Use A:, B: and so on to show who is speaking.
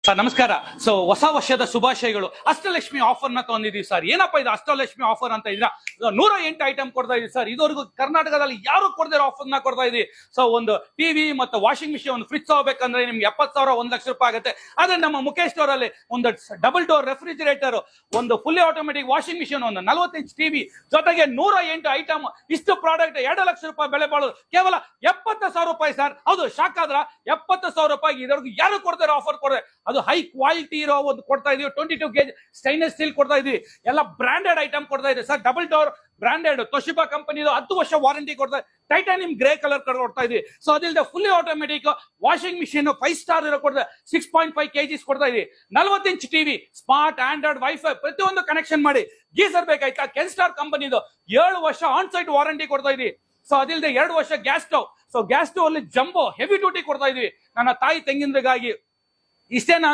A: Sir ನಮಸ್ಕಾರ. ಹೊಸ ವರ್ಷದ ಶುಭಾಶಯಗಳು. ಅಷ್ಟಲಕ್ಷ್ಮಿ ಆಫರ್ ನ ತಗೊಂಡಿದೀವಿ ಸರ್. ಏನಪ್ಪಾ ಇದು ಅಷ್ಟಲಕ್ಷ್ಮಿ ಆಫರ್ ಅಂತ ಇದ್ರ 108 ಐಟಮ್ ಕೊಡ್ತಾ ಇದೀವಿ ಸರ್. ಇದುವರೆಗೂ ಕರ್ನಾಟಕದಲ್ಲಿ ಯಾರು ಕೊಡದಿರೋ ಆಫರ್ ನ ಕೊಡ್ತಾ ಇದೀವಿ. ಒಂದು ಟಿವಿ ಮತ್ತು ವಾಷಿಂಗ್ ಮಿಷಿನ್, ಒಂದು ಫ್ರಿಜ್ ತಗೋಬೇಕಂದ್ರೆ ನಿಮ್ಗೆ 70,000 1 ಲಕ್ಷ ರೂಪಾಯಿ ಆಗುತ್ತೆ. ಆದ್ರೆ ನಮ್ಮ ಮುಖೇಶ್ ಸ್ಟೋರ್ ಅಲ್ಲಿ ಒಂದು ಡಬಲ್ ಡೋರ್ ರೆಫ್ರಿಜರೇಟರ್, ಒಂದು ಫುಲ್ಲಿ ಆಟೋಮೆಟಿಕ್ ವಾಷಿಂಗ್ ಮಿಷಿನ್, ಒಂದು 40 ಇಂಚ್ ಟಿವಿ ಜೊತೆಗೆ 108 ಐಟಮ್, ಇಷ್ಟು ಪ್ರಾಡಕ್ಟ್ 2 ಲಕ್ಷ ರೂಪಾಯಿ ಬೆಲೆ ಬಾಳೋದು ಕೇವಲ 70,000 ರೂಪಾಯಿ ಸರ್. ಹೌದು, ಶಾಕ್ ಆದ್ರ? 70,000 ರೂಪಾಯಿ ಇದುವರೆಗೂ ಯಾರು ಕೊಡ್ತಾರೆ ಆಫರ್ ಕೊಡ್ತಾರೆ. ಅದು ಹೈ ಕ್ವಾಲಿಟಿ ಇರೋ ಒಂದು ಕೊಡ್ತಾ ಇದೀವಿ. 22 kg ಸ್ಟೈನ್ಲೆಸ್ ಸ್ಟೀಲ್ ಕೊಡ್ತಾ ಇದೀವಿ. ಎಲ್ಲ ಬ್ರಾಂಡೆಡ್ ಐಟಮ್ ಕೊಡ್ತಾ ಇದೆ sir. Double door branded Toshiba company 10 ವರ್ಷ ವಾರಂಟಿ ಕೊಡ್ತಾ ಇದೆ. ಟೈಟಾನಿಯಂ ಗ್ರೇ ಕಲರ್ ಕೊಡ್ತಾ ಇದೀವಿ. ಅದಿಲ್ಲದೆ fully automatic washing machine 5 star ಇರೋ ಕೊಡ್ತಾ 6.5 kg ಕೊಡ್ತಾ ಇದೀವಿ. 40 inch TV, smart Android wifi ಪ್ರತಿಯೊಂದು ಕನೆಕ್ಷನ್ ಮಾಡಿ. ಗೀಸರ್ ಬೇಕಾಯ್ತಾ? ಕೆನ್ಸ್ಟಾರ್ ಕಂಪನಿದು 7 ವರ್ಷ ಆನ್ ಸೈಟ್ ವಾರಂಟಿ ಕೊಡ್ತಾ ಇದೀವಿ. ಅದಿಲ್ಲದೆ 2 ವರ್ಷ ಗ್ಯಾಸ್ ಸ್ಟವ್. ಗ್ಯಾಸ್ ಸ್ಟವ್ ಅಲ್ಲಿ ಜಂಬೋ ಹೆವಿ ಡ್ಯೂಟಿ ಕೊಡ್ತಾ ಇದೀವಿ ನನ್ನ ತಾಯಿ ತೆಂಗಿನರಿಗಾಗಿ. ಇಷ್ಟೇನಾ?